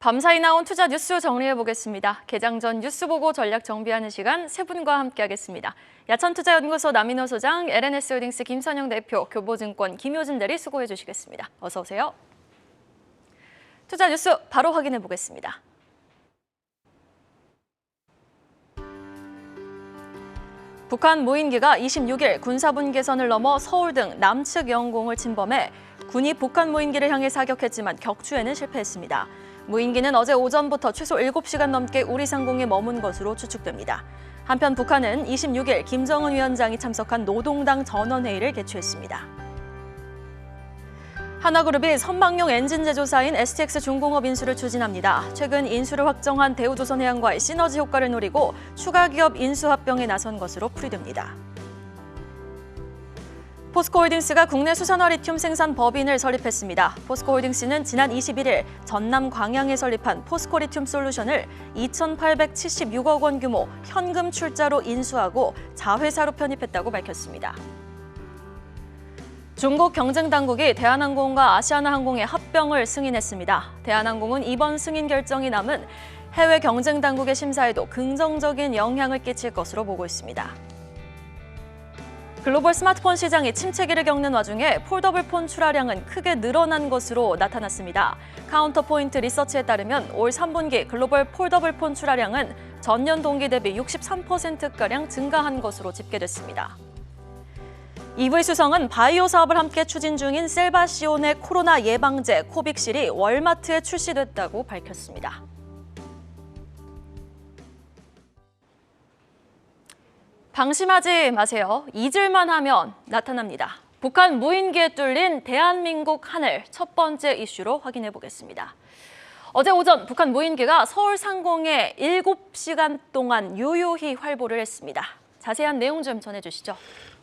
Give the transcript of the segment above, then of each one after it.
밤사이 나온 투자 뉴스 정리해보겠습니다. 개장 전 뉴스 보고 전략 정비하는 시간 세 분과 함께하겠습니다. 야천투자연구소 남인호 소장, LNS홀딩스 김선영 대표, 교보증권 김효진 대리 수고해 주시겠습니다. 어서 오세요. 투자 뉴스 바로 확인해보겠습니다. 북한 무인기가 26일 군사분 개선을 넘어 서울 등 남측 영공을 침범해 군이 북한 무인기를 향해 사격했지만 격추에는 실패했습니다. 무인기는 어제 오전부터 최소 7시간 넘게 우리 상공에 머문 것으로 추측됩니다. 한편 북한은 26일 김정은 위원장이 참석한 노동당 전원회의를 개최했습니다. 하나그룹이 선박용 엔진 제조사인 STX중공업 인수를 추진합니다. 최근 인수를 확정한 대우조선해양과의 시너지 효과를 노리고 추가 기업 인수 합병에 나선 것으로 풀이됩니다. 포스코홀딩스가 국내 수산화 리튬 생산 법인을 설립했습니다. 포스코홀딩스는 지난 21일 전남 광양에 설립한 포스코리튬 솔루션을 2,876억 원 규모 현금 출자로 인수하고 자회사로 편입했다고 밝혔습니다. 중국 경쟁당국이 대한항공과 아시아나항공의 합병을 승인했습니다. 대한항공은 이번 승인 결정이 남은 해외 경쟁당국의 심사에도 긍정적인 영향을 끼칠 것으로 보고 있습니다. 글로벌 스마트폰 시장이 침체기를 겪는 와중에 폴더블폰 출하량은 크게 늘어난 것으로 나타났습니다. 카운터포인트 리서치에 따르면 올 3분기 글로벌 폴더블폰 출하량은 전년 동기 대비 63%가량 증가한 것으로 집계됐습니다. EV 수성은 바이오 사업을 함께 추진 중인 셀바시온의 코로나 예방제 코빅실이 월마트에 출시됐다고 밝혔습니다. 방심하지 마세요. 잊을만 하면 나타납니다. 북한 무인기에 뚫린 대한민국 하늘 첫 번째 이슈로 확인해 보겠습니다. 어제 오전 북한 무인기가 서울 상공에 7시간 동안 유유히 활보를 했습니다. 자세한 내용 좀 전해주시죠.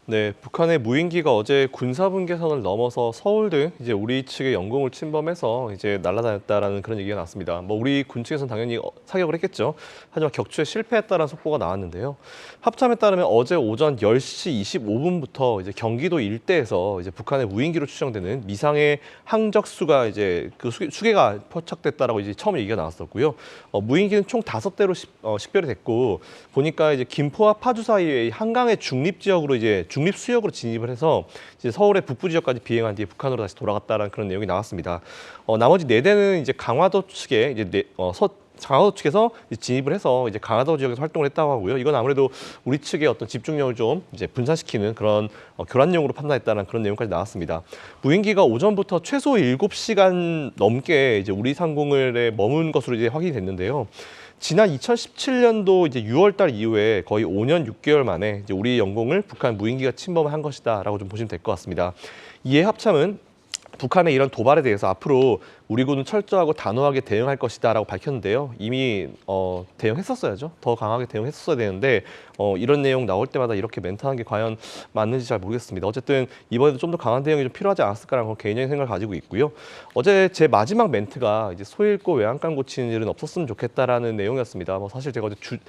네, 북한의 무인기가 어제 군사분 개선을 넘어서 서울 등 이제 우리 측의 영공을 침범해서 이제 날아다녔다라는 그런 얘기가 나왔습니다. 우리 군 측에서는 당연히 사격을 했겠죠. 하지만 격추에 실패했다라는 속보가 나왔는데요. 합참에 따르면 어제 오전 10시 25분부터 이제 경기도 일대에서 이제 북한의 무인기로 추정되는 미상의 항적수가 이제 그 수계가 포착됐다라고 이제 처음 얘기가 나왔었고요. 무인기는 총 5대로 식별이 됐고 보니까 이제 김포와 파주 사이의 한강의 중립 지역으로 이제 중립 수역으로 진입을 해서 이제 서울의 북부 지역까지 비행한 뒤에 북한으로 다시 돌아갔다는 그런 내용이 나왔습니다. 나머지 4대는 이제 강화도 측에 이제 강화도 측에서 진입을 해서 이제 강화도 지역에서 활동을 했다고 하고요. 이건 아무래도 우리 측의 어떤 집중력을 좀 이제 분산시키는 그런 교란용으로 판단했다는 그런 내용까지 나왔습니다. 무인기가 오전부터 최소 7시간 넘게 이제 우리 상공을에 머문 것으로 이제 확인이 됐는데요. 지난 2017년도 이제 6월달 이후에 거의 5년 6개월 만에 이제 우리 영공을 북한 무인기가 침범을 한 것이다라고 좀 보시면 될 것 같습니다. 이에 합참은 북한의 이런 도발에 대해서 앞으로 우리 군은 철저하고 단호하게 대응할 것이다라고 밝혔는데요. 이미 대응했었어야죠. 더 강하게 대응했었어야 되는데 이런 내용 나올 때마다 이렇게 멘트하는 게 과연 맞는지 잘 모르겠습니다. 어쨌든 이번에도 좀 더 강한 대응이 좀 필요하지 않았을까라는 개인적인 생각을 가지고 있고요. 어제 제 마지막 멘트가 이제 소 잃고 외양간 고치는 일은 없었으면 좋겠다라는 내용이었습니다. 사실 제가 어제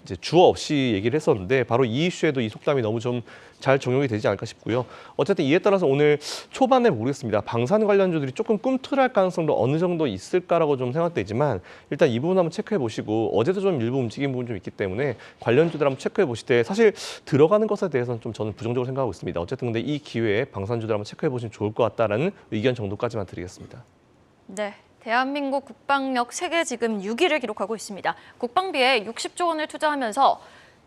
이제 주어 없이 얘기를 했었는데 바로 이 이슈에도 이 속담이 너무 좀 잘 적용이 되지 않을까 싶고요. 어쨌든 이에 따라서 오늘 초반에 모르겠습니다. 방산 관련주들이 조금 꿈틀할 가능성도 어느 정도 있을까라고 좀 생각되지만 일단 이 부분 한번 체크해 보시고 어제도 좀 일부 움직인 부분 좀 있기 때문에 관련주들 한번 체크해 보실 때 사실 들어가는 것에 대해서는 좀 저는 부정적으로 생각하고 있습니다. 어쨌든 근데 이 기회에 방산주들 한번 체크해 보시면 좋을 것 같다라는 의견 정도까지만 드리겠습니다. 네. 대한민국 국방력 세계 지금 6위를 기록하고 있습니다. 국방비에 60조 원을 투자하면서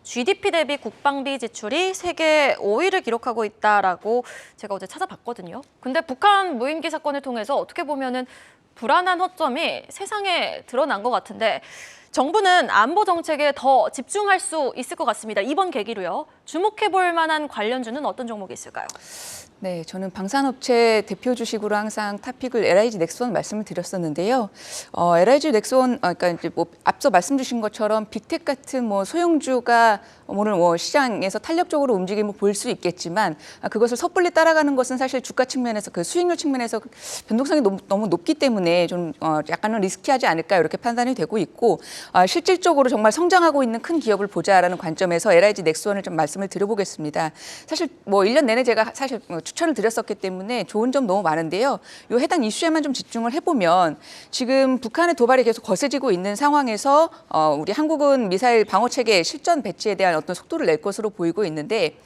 GDP 대비 국방비 지출이 세계 5위를 기록하고 있다라고 제가 어제 찾아봤거든요. 근데 북한 무인기 사건을 통해서 어떻게 보면은 불안한 허점이 세상에 드러난 것 같은데 정부는 안보 정책에 더 집중할 수 있을 것 같습니다. 이번 계기로요. 주목해볼 만한 관련주는 어떤 종목이 있을까요? 네, 저는 방산업체 대표 주식으로 항상 탑픽을 LIG 넥스원 말씀을 드렸었는데요. LIG 넥스원, 그러니까 이제 앞서 말씀 주신 것처럼 빅텍 같은 소형주가 오늘 시장에서 탄력적으로 움직임을 보일 수 있겠지만 그것을 섣불리 따라가는 것은 사실 주가 측면에서 그 수익률 측면에서 변동성이 너무 높기 때문에 좀 약간은 리스키하지 않을까 이렇게 판단이 되고 있고 실질적으로 정말 성장하고 있는 큰 기업을 보자라는 관점에서 LIG 넥스원을 좀 말씀을 드려보겠습니다. 사실 1년 내내 제가 사실 추천을 드렸었기 때문에 좋은 점 너무 많은데요. 요 해당 이슈에만 좀 집중을 해보면 지금 북한의 도발이 계속 거세지고 있는 상황에서 우리 한국은 미사일 방어 체계 실전 배치에 대한 어떤 속도를 낼 것으로 보이고 있는데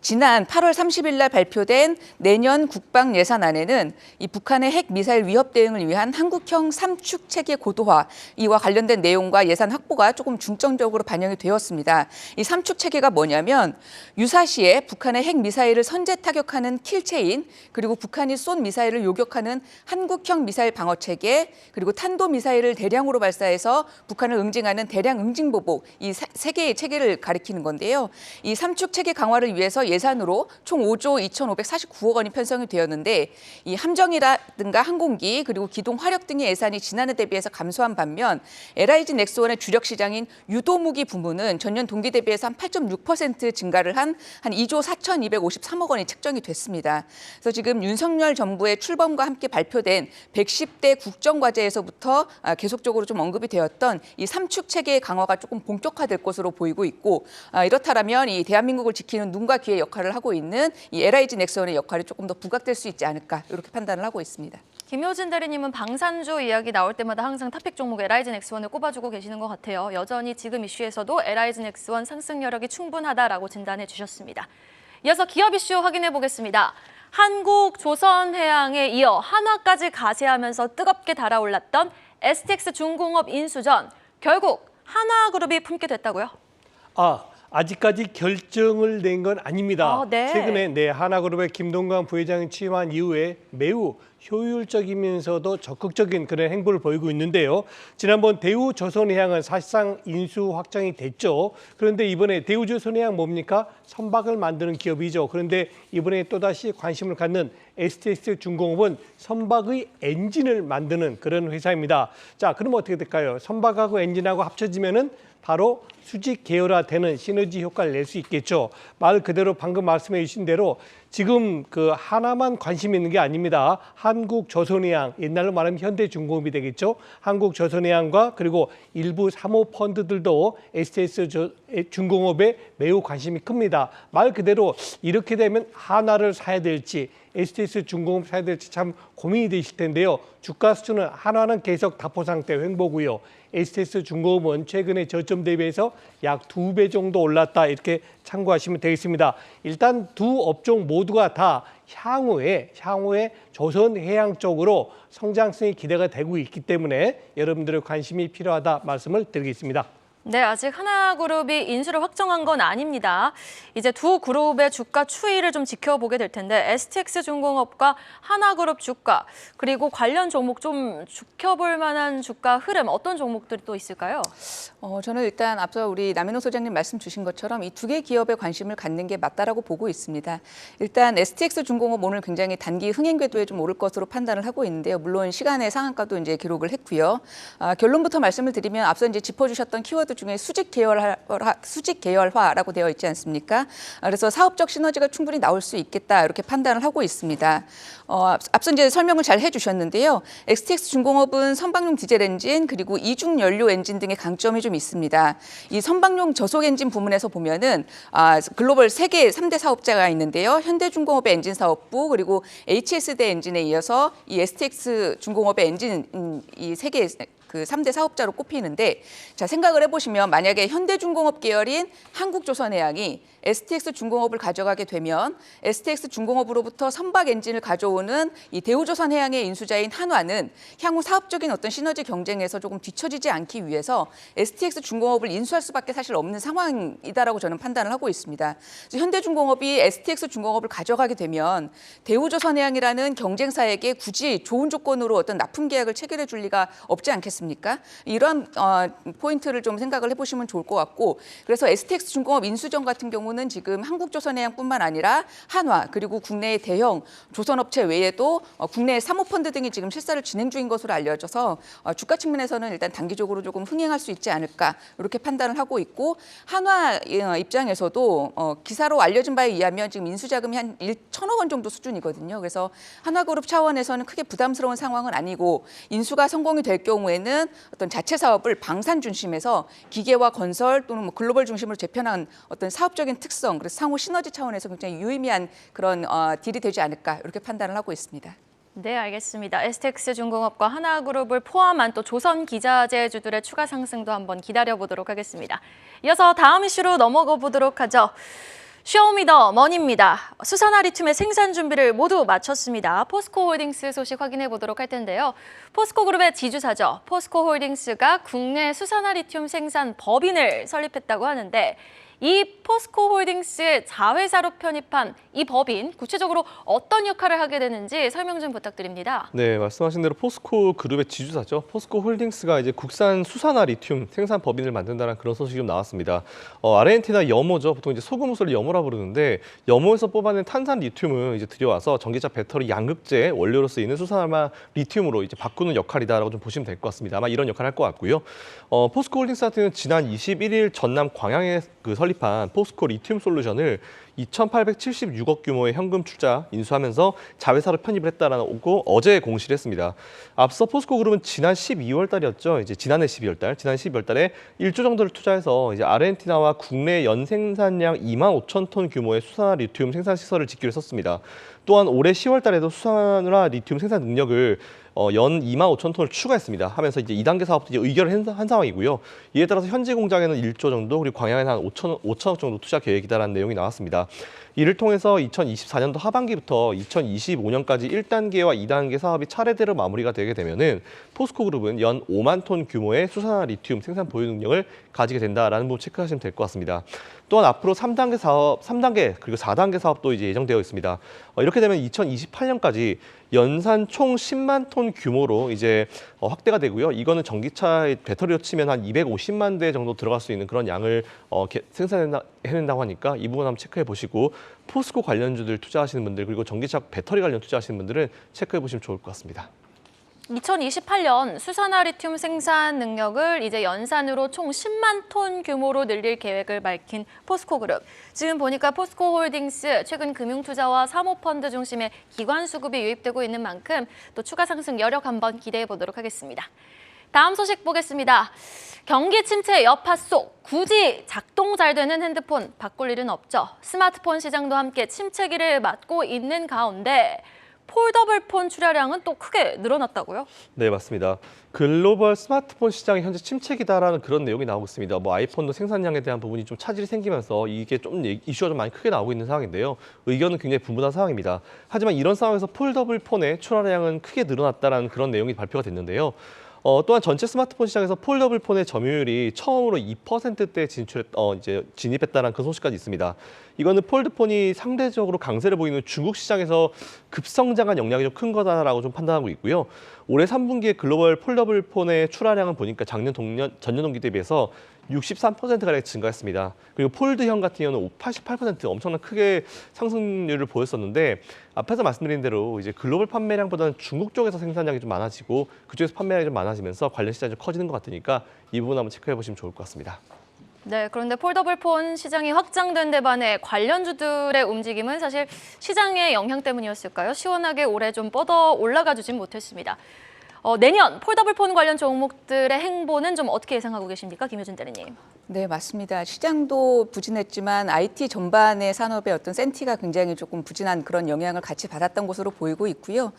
지난 8월 30일 날 발표된 내년 국방 예산안에는 이 북한의 핵 미사일 위협 대응을 위한 한국형 삼축 체계 고도화 이와 관련된 내용과 예산 확보가 조금 중점적으로 반영이 되었습니다. 이 삼축 체계가 뭐냐면 유사시에 북한의 핵 미사일을 선제 타격하는 킬체인 그리고 북한이 쏜 미사일을 요격하는 한국형 미사일 방어 체계 그리고 탄도 미사일을 대량으로 발사해서 북한을 응징하는 대량 응징 보복 이 세 개의 체계를 가리키는 건데요. 이 삼축 체계 강화를 위해서 예산으로 총 5조 2,549억 원이 편성이 되었는데 이 함정이라든가 항공기 그리고 기동 화력 등의 예산이 지난해 대비해서 감소한 반면 LIG 넥스원의 주력 시장인 유도무기 부문은 전년 동기 대비해서 한 8.6% 증가를 한 2조 4,253억 원이 책정이 됐습니다. 그래서 지금 윤석열 정부의 출범과 함께 발표된 110대 국정과제에서부터 계속적으로 좀 언급이 되었던 이 삼축 체계의 강화가 조금 본격화될 것으로 보이고 있고 이렇다면 이 대한민국을 지키는 눈과 귀의 역할을 하고 있는 이 LIG 넥스원의 역할이 조금 더 부각될 수 있지 않을까 이렇게 판단을 하고 있습니다. 김효진 대리님은 방산주 이야기 나올 때마다 항상 탑픽 종목 LIG 넥스원을 꼽아주고 계시는 것 같아요. 여전히 지금 이슈에서도 LIG 넥스원 상승 여력이 충분하다라고 진단해 주셨습니다. 이어서 기업 이슈 확인해 보겠습니다. 한국 조선해양에 이어 한화까지 가세하면서 뜨겁게 달아올랐던 STX 중공업 인수전 결국 한화그룹이 품게 됐다고요? 아직까지 결정을 낸 건 아닙니다. 네. 최근에 하나그룹의 김동관 부회장이 취임한 이후에 매우 효율적이면서도 적극적인 그런 행보를 보이고 있는데요. 지난번 대우조선해양은 사실상 인수 확정이 됐죠. 그런데 이번에 대우조선해양 뭡니까? 선박을 만드는 기업이죠. 그런데 이번에 또다시 관심을 갖는 STX 중공업은 선박의 엔진을 만드는 그런 회사입니다. 자, 그럼 어떻게 될까요? 선박하고 엔진하고 합쳐지면은 바로 수직 계열화되는 시너지 효과를 낼 수 있겠죠. 말 그대로 방금 말씀해 주신 대로 지금 그 하나만 관심 있는 게 아닙니다. 한국조선해양, 옛날로 말하면 현대중공업이 되겠죠. 한국조선해양과 그리고 일부 사모펀드들도 STX 중공업에 매우 관심이 큽니다. 말 그대로 이렇게 되면 한화를 사야 될지 STX 중공업 사야 될지 참 고민이 되실 텐데요. 주가 수준은 한화는 계속 다포 상태 횡보고요. STX 중공업은 최근에 저점 대비해서 약 2배 정도 올랐다 이렇게 참고하시면 되겠습니다. 일단 두 업종 모두가 다 향후에 조선해양 쪽으로 성장성이 기대가 되고 있기 때문에 여러분들의 관심이 필요하다 말씀을 드리겠습니다. 네, 아직 하나그룹이 인수를 확정한 건 아닙니다. 이제 두 그룹의 주가 추이를 좀 지켜보게 될 텐데 STX 중공업과 하나그룹 주가 그리고 관련 종목 좀 지켜볼 만한 주가 흐름 어떤 종목들이 또 있을까요? 저는 일단 앞서 우리 남인호 소장님 말씀 주신 것처럼 이 두 개 기업에 관심을 갖는 게 맞다라고 보고 있습니다. 일단 STX 중공업 오늘 굉장히 단기 흥행 궤도에 좀 오를 것으로 판단을 하고 있는데요. 물론 시간의 상한가도 이제 기록을 했고요. 결론부터 말씀을 드리면 앞서 이제 짚어주셨던 키워드 중에 수직 계열화라고 되어 있지 않습니까? 그래서 사업적 시너지가 충분히 나올 수 있겠다 이렇게 판단을 하고 있습니다. 앞서 이제 설명을 잘 해주셨는데요. STX 중공업은 선박용 디젤 엔진 그리고 이중 연료 엔진 등의 강점이 좀 있습니다. 이 선박용 저속 엔진 부문에서 보면은 글로벌 세계 3대 사업자가 있는데요. 현대중공업의 엔진 사업부 그리고 HS대 엔진에 이어서 이 STX 중공업의 엔진 이 세계 그 3대 사업자로 꼽히는데 자 생각을 해보시면 만약에 현대중공업 계열인 한국조선해양이 STX 중공업을 가져가게 되면 STX 중공업으로부터 선박 엔진을 가져오는 이 대우조선해양의 인수자인 한화는 향후 사업적인 어떤 시너지 경쟁에서 조금 뒤처지지 않기 위해서 STX 중공업을 인수할 수밖에 사실 없는 상황이다라고 저는 판단을 하고 있습니다. 현대중공업이 STX 중공업을 가져가게 되면 대우조선해양이라는 경쟁사에게 굳이 좋은 조건으로 어떤 납품 계약을 체결해 줄 리가 없지 않겠습니까? 이런 포인트를 좀 생각을 해보시면 좋을 것 같고 그래서 STX 중공업 인수전 같은 경우는 지금 한국조선해양뿐만 아니라 한화 그리고 국내의 대형 조선업체 외에도 국내 사모펀드 등이 지금 실사를 진행 중인 것으로 알려져서 주가 측면에서는 일단 단기적으로 조금 흥행할 수 있지 않을까 이렇게 판단을 하고 있고 한화 입장에서도 기사로 알려진 바에 의하면 지금 인수자금이 한 1,000억 원 정도 수준이거든요. 그래서 한화그룹 차원에서는 크게 부담스러운 상황은 아니고 인수가 성공이 될 경우에는 있는 어떤 자체 사업을 방산 중심에서 기계와 건설 또는 뭐 글로벌 중심으로 재편한 어떤 사업적인 특성, 그래서 상호 시너지 차원에서 굉장히 유의미한 그런 딜이 되지 않을까 이렇게 판단을 하고 있습니다. 네, 알겠습니다. STX중공업과 하나그룹을 포함한 또 조선기자재주들의 추가 상승도 한번 기다려보도록 하겠습니다. 이어서 다음 이슈로 넘어가 보도록 하죠. 쇼미더머니입니다. 수산화 리튬의 생산 준비를 모두 마쳤습니다. 포스코홀딩스 소식 확인해 보도록 할 텐데요. 포스코그룹의 지주사죠. 포스코홀딩스가 국내 수산화 리튬 생산 법인을 설립했다고 하는데 이 포스코홀딩스의 자회사로 편입한 이 법인, 구체적으로 어떤 역할을 하게 되는지 설명 좀 부탁드립니다. 네, 말씀하신 대로 포스코 그룹의 지주사죠. 포스코홀딩스가 이제 국산 수산화 리튬 생산 법인을 만든다는 그런 소식이 좀 나왔습니다. 아르헨티나 염호죠. 보통 이제 소금호수를 염호라 부르는데 염호에서 뽑아낸 탄산 리튬을 이제 들여와서 전기차 배터리 양극재 원료로 쓰이는 수산화 리튬으로 이제 바꾸는 역할이다라고 좀 보시면 될 것 같습니다. 아마 이런 역할을 할 것 같고요. 포스코홀딩스 같은 지난 21일 전남 광양에 설립한 포스코 리튬 솔루션을 2,876억 규모의 현금 투자 인수하면서 자회사로 편입을 했다라고 어제 공시를 했습니다. 앞서 포스코그룹은 지난 12월 달이었죠. 이제 지난 12월 달에 1조 정도를 투자해서 이제 아르헨티나와 국내 연 생산량 25,000톤 규모의 수산화 리튬 생산 시설을 짓기로 했었습니다. 또한 올해 10월 달에도 수산화 리튬 생산 능력을 연 25,000톤을 추가했습니다. 하면서 이제 2단계 사업도 이제 의결을 한 상황이고요. 이에 따라서 현지 공장에는 1조 정도, 그리고 광양에는 한 5천억 정도 투자 계획이다라는 내용이 나왔습니다. 이를 통해서 2024년도 하반기부터 2025년까지 1단계와 2단계 사업이 차례대로 마무리가 되게 되면은 포스코그룹은 연 5만 톤 규모의 수산화 리튬 생산 보유 능력을 가지게 된다라는 부분 체크하시면 될 것 같습니다. 또한 앞으로 3단계 사업, 3단계 그리고 4단계 사업도 이제 예정되어 있습니다. 이렇게 되면 2028년까지 연산 총 10만 톤 규모로 이제 확대가 되고요. 이거는 배터리로 치면 한 250만 대 정도 들어갈 수 있는 그런 양을 생산해낸다고 하니까 이 부분 한번 체크해 보시고 포스코 관련주들 투자하시는 분들 그리고 전기차 배터리 관련 투자하시는 분들은 체크해 보시면 좋을 것 같습니다. 2028년 수산화 리튬 생산 능력을 이제 연산으로 총 10만 톤 규모로 늘릴 계획을 밝힌 포스코그룹. 지금 보니까 포스코홀딩스 최근 금융투자와 사모펀드 중심의 기관 수급이 유입되고 있는 만큼 또 추가 상승 여력 한번 기대해 보도록 하겠습니다. 다음 소식 보겠습니다. 경기 침체 여파 속 굳이 작동 잘 되는 핸드폰 바꿀 일은 없죠. 스마트폰 시장도 함께 침체기를 맞고 있는 가운데 폴더블폰 출하량은 또 크게 늘어났다고요? 네, 맞습니다. 글로벌 스마트폰 시장이 현재 침체기다라는 그런 내용이 나오고 있습니다. 아이폰도 생산량에 대한 부분이 좀 차질이 생기면서 이게 좀 이슈가 좀 많이 크게 나오고 있는 상황인데요. 의견은 굉장히 분분한 상황입니다. 하지만 이런 상황에서 폴더블폰의 출하량은 크게 늘어났다라는 그런 내용이 발표가 됐는데요. 또한 전체 스마트폰 시장에서 폴더블폰의 점유율이 처음으로 2%대에 진입했다는 그 소식까지 있습니다. 이거는 폴드폰이 상대적으로 강세를 보이는 중국 시장에서 급성장한 영향이 좀 큰 거다라고 좀 판단하고 있고요. 올해 3분기에 글로벌 폴더블폰의 출하량은 보니까 전년 동기 대비해서 63%가량 증가했습니다. 그리고 폴드형 같은 경우는 88% 엄청난 크게 상승률을 보였었는데 앞에서 말씀드린 대로 이제 글로벌 판매량보다는 중국 쪽에서 생산량이 좀 많아지고 그쪽에서 판매량이 좀 많아지면서 관련 시장이 좀 커지는 것 같으니까 이 부분 한번 체크해 보시면 좋을 것 같습니다. 네, 그런데 폴더블폰 시장이 확장된 데 반해 관련주들의 움직임은 사실 시장의 영향 때문이었을까요? 시원하게 올해 좀 뻗어 올라가 주진 못했습니다. 내년 폴더블폰 관련 종목들의 행보는 좀 어떻게 예상하고 계십니까, 김효준 대리님? 네, 맞습니다. 시장도 부진했지만 IT 전반의 산업의 어떤 센티가 굉장히 조금 부진한 그런 영향을 같이 받았던 것으로 보이고 있고요.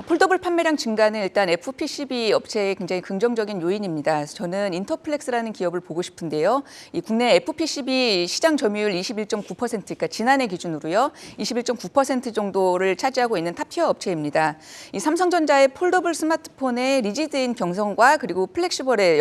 폴더블 판매량 증가는 일단 FPCB 업체의 굉장히 긍정적인 요인입니다. 그래서 저는 인터플렉스라는 기업을 보고 싶은데요. 이 국내 FPCB 시장 점유율 21.9%, 그러니까 지난해 기준으로요, 21.9% 정도를 차지하고 있는 탑티어 업체입니다. 이 삼성전자의 폴더블 스마트폰의 리지드인 경성과 그리고 플렉시블의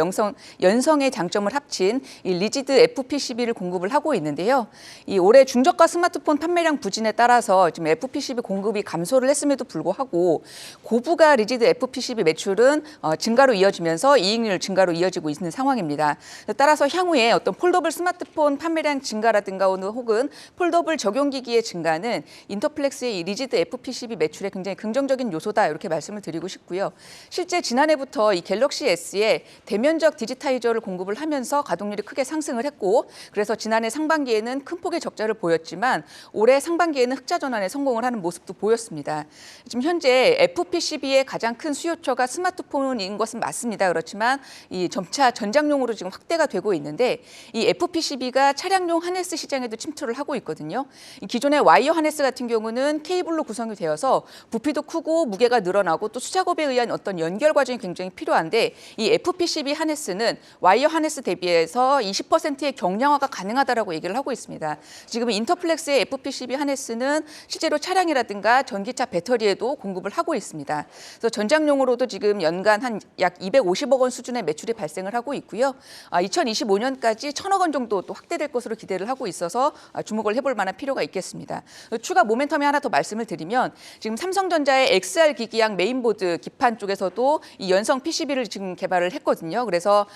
연성의 장점을 합친 이 리지드 FPCB를 공급을 하고 있는데요. 이 올해 중저가 스마트폰 판매량 부진에 따라서 지금 FPCB 공급이 감소를 했음에도 불구하고 고부가 리지드 FPCB 매출은 증가로 이어지면서 이익률 증가로 이어지고 있는 상황입니다. 따라서 향후에 어떤 폴더블 스마트폰 판매량 증가라든가 혹은 폴더블 적용기기의 증가는 인터플렉스의 이 리지드 FPCB 매출에 굉장히 긍정적인 요소다 이렇게 말씀을 드립니다. 드리고 싶고요. 실제 지난해부터 이 갤럭시 S에 대면적 디지타이저를 공급을 하면서 가동률이 크게 상승을 했고 그래서 지난해 상반기에는 큰 폭의 적자를 보였지만 올해 상반기에는 흑자 전환에 성공을 하는 모습도 보였습니다. 지금 현재 FPCB의 가장 큰 수요처가 스마트폰인 것은 맞습니다. 그렇지만 이 점차 전장용으로 지금 확대가 되고 있는데 이 FPCB가 차량용 하네스 시장에도 침투를 하고 있거든요. 이 기존의 와이어 하네스 같은 경우는 케이블로 구성이 되어서 부피도 크고 무게가 늘어나고 또 수작업에 의한 어떤 연결 과정이 굉장히 필요한데 이 FPCB 하네스는 와이어 하네스 대비해서 20%의 경량화가 가능하다라고 얘기를 하고 있습니다. 지금 인터플렉스의 FPCB 하네스는 실제로 차량이라든가 전기차 배터리에도 공급을 하고 있습니다. 그래서 전장용으로도 지금 연간 한 약 250억 원 수준의 매출이 발생을 하고 있고요. 2025년까지 1,000억 원 정도 또 확대될 것으로 기대를 하고 있어서 주목을 해볼 만한 필요가 있겠습니다. 추가 모멘텀이 하나 더 말씀을 드리면 지금 삼성전자의 XR 기기양 메인보드 기판 쪽에서도 이 연성 PCB를 지금 개발을 했거든요. 그래서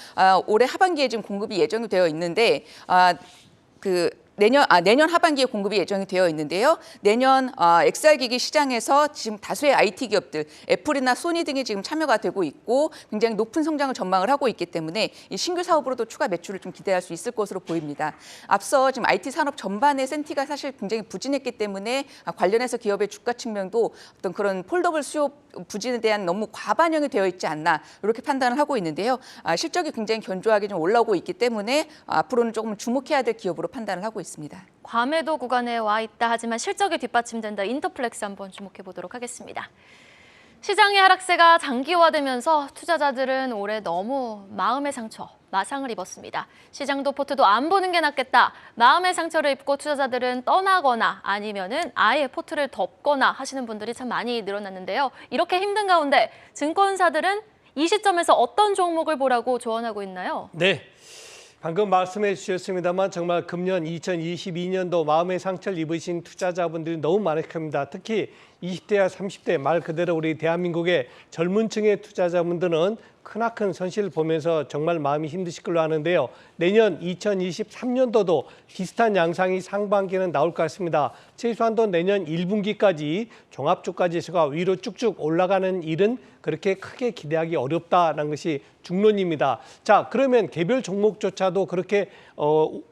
올해 하반기에 지금 공급이 예정이 되어 있는데 내년 하반기에 공급이 예정이 되어 있는데요. 내년 XR 기기 시장에서 지금 다수의 IT 기업들, 애플이나 소니 등이 지금 참여가 되고 있고 굉장히 높은 성장을 전망을 하고 있기 때문에 이 신규 사업으로도 추가 매출을 좀 기대할 수 있을 것으로 보입니다. 앞서 지금 IT 산업 전반의 센티가 사실 굉장히 부진했기 때문에 관련해서 기업의 주가 측면도 어떤 그런 폴더블 수요 부진에 대한 너무 과반영이 되어 있지 않나 이렇게 판단을 하고 있는데요. 실적이 굉장히 견조하게 좀 올라오고 있기 때문에 앞으로는 조금 주목해야 될 기업으로 판단을 하고 있습니다. 과매도 구간에 와 있다 하지만 실적이 뒷받침된다. 인터플렉스 한번 주목해 보도록 하겠습니다. 시장의 하락세가 장기화되면서 투자자들은 올해 너무 마음의 상처, 마상을 입었습니다. 시장도 포트도 안 보는 게 낫겠다. 마음의 상처를 입고 투자자들은 떠나거나 아니면은 아예 포트를 덮거나 하시는 분들이 참 많이 늘어났는데요. 이렇게 힘든 가운데 증권사들은 이 시점에서 어떤 종목을 보라고 조언하고 있나요? 네. 방금 말씀해 주셨습니다만 정말 금년 2022년도 마음의 상처를 입으신 투자자분들이 너무 많을 겁니다. 특히 20대와 30대 말 그대로 우리 대한민국의 젊은 층의 투자자분들은 크나큰 손실을 보면서 정말 마음이 힘드실 걸로 아는데요. 내년 2023년도도 비슷한 양상이 상반기는 나올 것 같습니다. 최소한도 내년 1분기까지 종합주가 지수가 위로 쭉쭉 올라가는 일은 그렇게 크게 기대하기 어렵다는 것이 중론입니다. 자, 그러면 개별 종목조차도 그렇게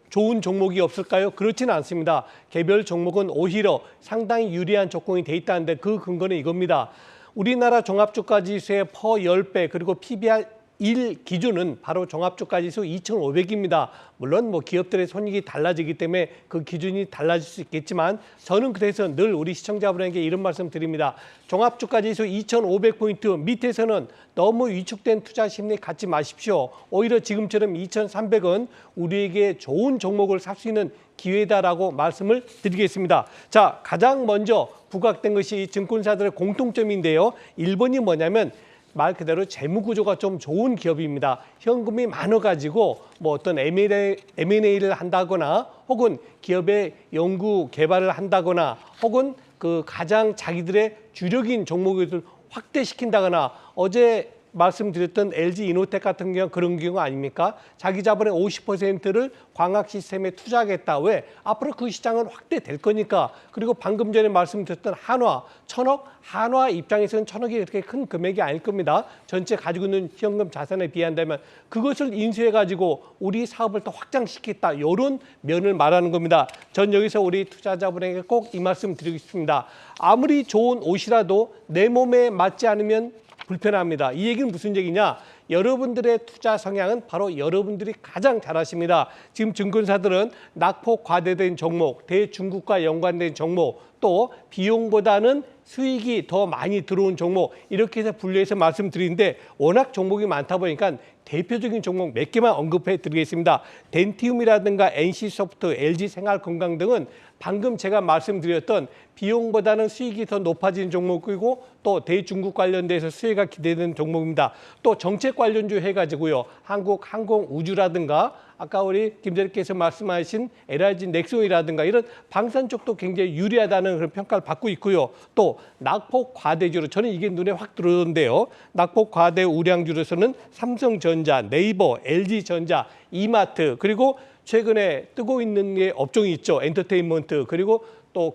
좋은 종목이 없을까요? 그렇지는 않습니다. 개별 종목은 오히려 상당히 유리한 조건이 돼 있다는데 그 근거는 이겁니다. 우리나라 종합주가지수의 퍼 10배 그리고 PBR 1 기준은 바로 종합주가지수 2,500입니다. 물론 기업들의 손익이 달라지기 때문에 그 기준이 달라질 수 있겠지만 저는 그래서 늘 우리 시청자분에게 이런 말씀 드립니다. 종합주가지수 2,500포인트 밑에서는 너무 위축된 투자 심리 갖지 마십시오. 오히려 지금처럼 2,300은 우리에게 좋은 종목을 살 수 있는 기회다라고 말씀을 드리겠습니다. 자, 가장 먼저 부각된 것이 증권사들의 공통점인데요. 1번이 뭐냐면 말 그대로 재무 구조가 좀 좋은 기업입니다. 현금이 많아가지고 어떤 M&A를 한다거나 혹은 기업의 연구 개발을 한다거나 혹은 그 가장 자기들의 주력인 종목을 확대시킨다거나 어제 말씀드렸던 LG 이노텍 같은 경우 그런 경우 아닙니까? 자기 자본의 50%를 광학 시스템에 투자하겠다. 왜? 앞으로 그 시장은 확대될 거니까. 그리고 방금 전에 말씀드렸던 한화, 1,000억, 한화 입장에서는 1,000억이 그렇게 큰 금액이 아닐 겁니다. 전체 가지고 있는 현금 자산에 비한다면 그것을 인수해가지고 우리 사업을 더 확장시키겠다. 이런 면을 말하는 겁니다. 전 여기서 우리 투자자분에게 꼭 이 말씀 드리고 싶습니다. 아무리 좋은 옷이라도 내 몸에 맞지 않으면 불편합니다. 이 얘기는 무슨 얘기냐? 여러분들의 투자 성향은 바로 여러분들이 가장 잘 아십니다. 지금 증권사들은 낙폭 과대된 종목, 대중국과 연관된 종목, 또 비용보다는 수익이 더 많이 들어온 종목 이렇게 해서 분류해서 말씀드리는데 워낙 종목이 많다 보니까 대표적인 종목 몇 개만 언급해 드리겠습니다. 덴티움이라든가 NC소프트, LG생활건강 등은 방금 제가 말씀드렸던 비용보다는 수익이 더 높아진 종목이고 또 대중국 관련돼서 수혜가 기대되는 종목입니다. 또 정책 관련주 해가지고요. 한국항공우주라든가 아까 우리 김대리께서 말씀하신 LIG 넥슨이라든가 이런 방산 쪽도 굉장히 유리하다는 그런 평가를 받고 있고요. 또 낙폭 과대주로 저는 이게 눈에 확 들어오는데요. 낙폭 과대 우량주로서는 삼성전자, 네이버, LG전자, 이마트 그리고 최근에 뜨고 있는 게 업종이 있죠. 엔터테인먼트 그리고 또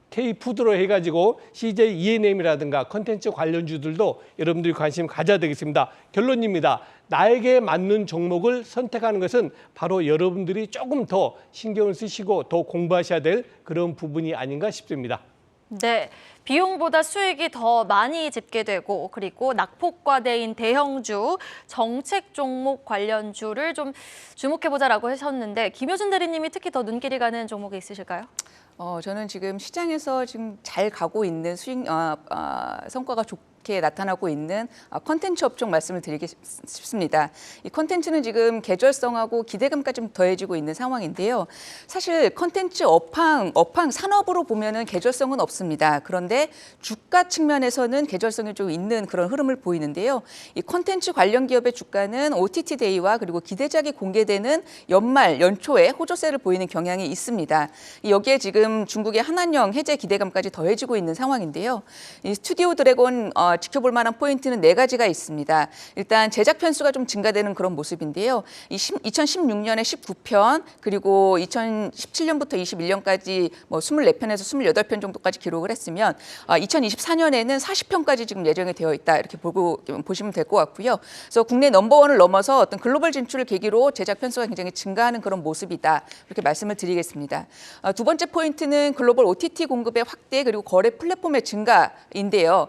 K푸드로 해가지고 CJ ENM이라든가 컨텐츠 관련주들도 여러분들이 관심 가져야 되겠습니다. 결론입니다. 나에게 맞는 종목을 선택하는 것은 바로 여러분들이 조금 더 신경을 쓰시고 더 공부하셔야 될 그런 부분이 아닌가 싶습니다. 네, 비용보다 수익이 더 많이 집계되고 그리고 낙폭과대인 대형주, 정책 종목 관련주를 좀 주목해보자라고 하셨는데 김효준 대리님이 특히 더 눈길이 가는 종목이 있으실까요? 저는 지금 시장에서 지금 잘 가고 있는 수익 성과가 좋게 나타나고 있는 컨텐츠 업종 말씀을 드리고 싶습니다. 이 컨텐츠는 지금 계절성하고 기대감까지 좀 더해지고 있는 상황인데요. 사실 컨텐츠 업황 산업으로 보면은 계절성은 없습니다. 그런데 주가 측면에서는 계절성이 좀 있는 그런 흐름을 보이는데요. 이 컨텐츠 관련 기업의 주가는 OTT 데이와 그리고 기대작이 공개되는 연초에 호조세를 보이는 경향이 있습니다. 여기에 지금 중국의 한한령 해제 기대감까지 더해지고 있는 상황인데요. 이 스튜디오 드래곤 지켜볼 만한 포인트는 4가지가 있습니다. 일단 제작 편수가 좀 증가되는 그런 모습인데요. 2016년에 19편 그리고 2017년부터 21년까지 뭐 24편에서 28편 정도까지 기록을 했으면 2024년에는 40편까지 지금 예정이 되어 있다 이렇게 보시면 될 것 같고요. 그래서 국내 넘버원을 넘어서 어떤 글로벌 진출을 계기로 제작 편수가 굉장히 증가하는 그런 모습이다 이렇게 말씀을 드리겠습니다. 두 번째 포인트는 글로벌 OTT 공급의 확대 그리고 거래 플랫폼의 증가인데요.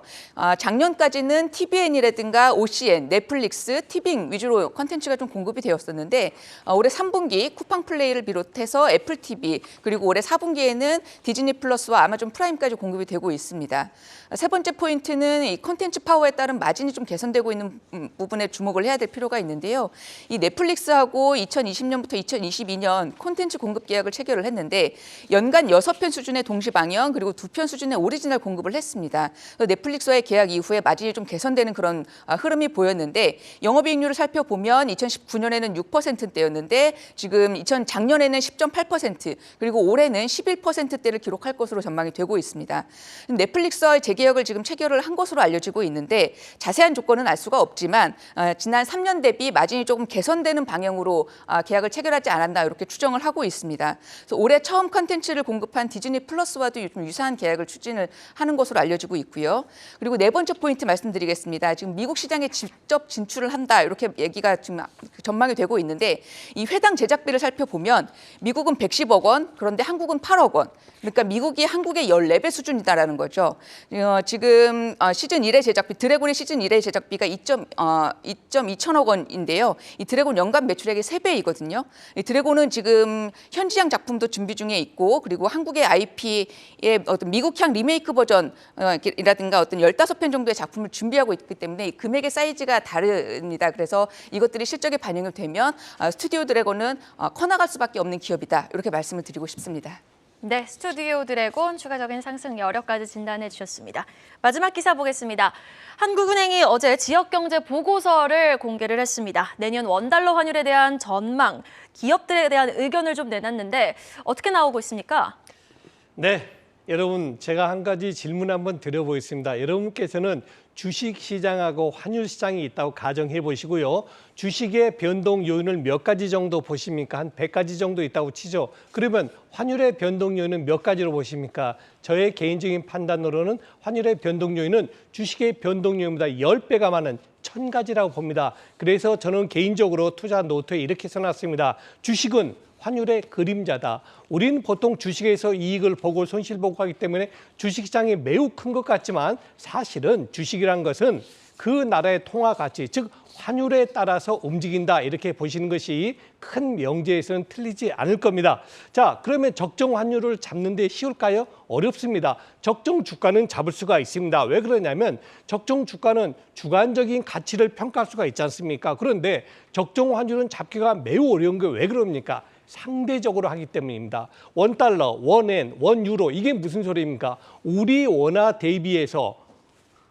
작년까지는 TVN이라든가 OCN, 넷플릭스, 티빙 위주로 컨텐츠가 좀 공급이 되었었는데 올해 3분기 쿠팡 플레이를 비롯해서 애플 TV 그리고 올해 4분기에는 디즈니 플러스와 아마존 프라임까지 공급이 되고 있습니다. 세 번째 포인트는 이 컨텐츠 파워에 따른 마진이 좀 개선되고 있는 부분에 주목을 해야 될 필요가 있는데요. 이 넷플릭스하고 2020년부터 2022년 콘텐츠 공급 계약을 체결을 했는데 연간 6편 수준의 동시 방영 그리고 2편 수준의 오리지널 공급을 했습니다. 넷플릭스와의 계약 이후에 마진이 좀 개선되는 그런 흐름이 보였는데 영업이익률을 살펴보면 2019년에는 6%대였는데 지금 작년에는 10.8% 그리고 올해는 11%대를 기록할 것으로 전망이 되고 있습니다. 넷플릭스와의 재계약을 지금 체결을 한 것으로 알려지고 있는데 자세한 조건은 알 수가 없지만 지난 3년 대비 마진이 조금 개선되는 방향으로 계약을 체결하지 않았나 이렇게 추정을 하고 있습니다. 그래서 올해 처음 컨텐츠를 공급한 디즈니 플러스와도 좀 유사한 계약을 추진을 하는 것으로 알려지고 있고요. 그리고 네 번째 포인트 말씀드리겠습니다. 지금 미국 시장에 직접 진출을 한다 이렇게 얘기가 지금 전망이 되고 있는데 이 회당 제작비를 살펴보면 미국은 110억 원 그런데 한국은 8억 원. 그러니까 미국이 한국의 14배 수준이다라는 거죠. 지금 시즌 1의 제작비 드래곤의 시즌 1의 제작비가 2.2천억 원인데요. 이 드래곤 연간 매출액의 3배이거든요. 이 드래곤은 지금 현지향 작품도 준비 중에 있고 그리고 한국의 IP의 어떤 미국향 리메이크 버전이라든가 어떤 15편 정도의 작품을 준비하고 있기 때문에 금액의 사이즈가 다릅니다. 그래서 이것들이 실적에 반영이 되면 스튜디오 드래곤은 커나갈 수밖에 없는 기업이다. 이렇게 말씀을 드리고 싶습니다. 네, 스튜디오 드래곤 추가적인 상승 여력까지 진단해 주셨습니다. 마지막 기사 보겠습니다. 한국은행이 어제 지역경제 보고서를 공개를 했습니다. 내년 원달러 환율에 대한 전망, 기업들에 대한 의견을 좀 내놨는데 어떻게 나오고 있습니까? 네, 여러분 제가 한 가지 질문 한번 드려보겠습니다. 여러분께서는 주식시장하고 환율시장이 있다고 가정해 보시고요. 주식의 변동 요인을 몇 가지 정도 보십니까? 한 100가지 정도 있다고 치죠. 그러면 환율의 변동 요인은 몇 가지로 보십니까? 저의 개인적인 판단으로는 환율의 변동 요인은 주식의 변동 요인보다 10배가 많은 1000가지라고 봅니다. 그래서 저는 개인적으로 투자 노트에 이렇게 써놨습니다. 주식은 환율의 그림자다. 우리는 보통 주식에서 이익을 보고 손실 보고 하기 때문에 주식시장이 매우 큰 것 같지만 사실은 주식이란 것은 그 나라의 통화 가치, 즉 환율에 따라서 움직인다. 이렇게 보시는 것이 큰 명제에서는 틀리지 않을 겁니다. 자, 그러면 적정 환율을 잡는 데 쉬울까요? 어렵습니다. 적정 주가는 잡을 수가 있습니다. 왜 그러냐면 적정 주가는 주관적인 가치를 평가할 수가 있지 않습니까? 그런데 적정 환율은 잡기가 매우 어려운 게 왜 그럽니까? 상대적으로 하기 때문입니다. 원달러, 원엔, 원유로 이게 무슨 소리입니까? 우리 원화 대비해서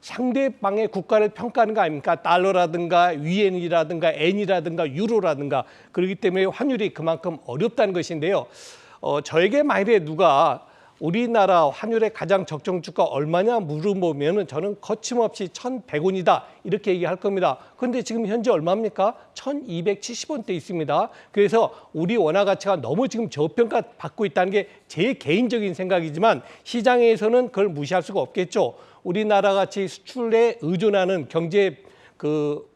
상대방의 국가를 평가하는 거 아닙니까? 달러라든가 위엔이라든가 엔이라든가 유로라든가 그렇기 때문에 환율이 그만큼 어렵다는 것인데요. 저에게 만일에 누가 우리나라 환율의 가장 적정 주가 얼마냐 물어보면 저는 거침없이 1,100원이다 이렇게 얘기할 겁니다. 그런데 지금 현재 얼마입니까? 1,270원대 있습니다. 그래서 우리 원화 가치가 너무 지금 저평가 받고 있다는 게 제 개인적인 생각이지만 시장에서는 그걸 무시할 수가 없겠죠. 우리나라 같이 수출에 의존하는 경제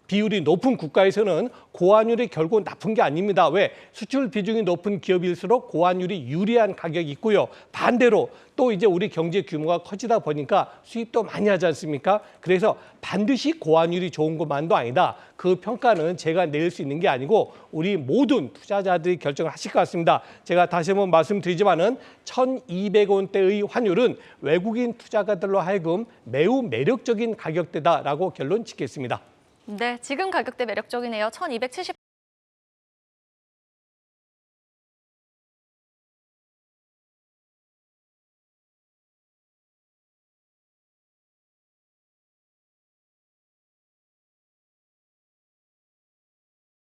비율이 높은 국가에서는 고환율이 결국 나쁜 게 아닙니다. 왜? 수출 비중이 높은 기업일수록 고환율이 유리한 가격이 있고요. 반대로 또 이제 우리 경제 규모가 커지다 보니까 수입도 많이 하지 않습니까? 그래서 반드시 고환율이 좋은 것만도 아니다. 그 평가는 제가 내릴 수 있는 게 아니고 우리 모든 투자자들이 결정을 하실 것 같습니다. 제가 다시 한번 말씀드리지만은 1,200원대의 환율은 외국인 투자가들로 하여금 매우 매력적인 가격대다라고 결론 짓겠습니다. 네, 지금 가격대 매력적이네요. 1,270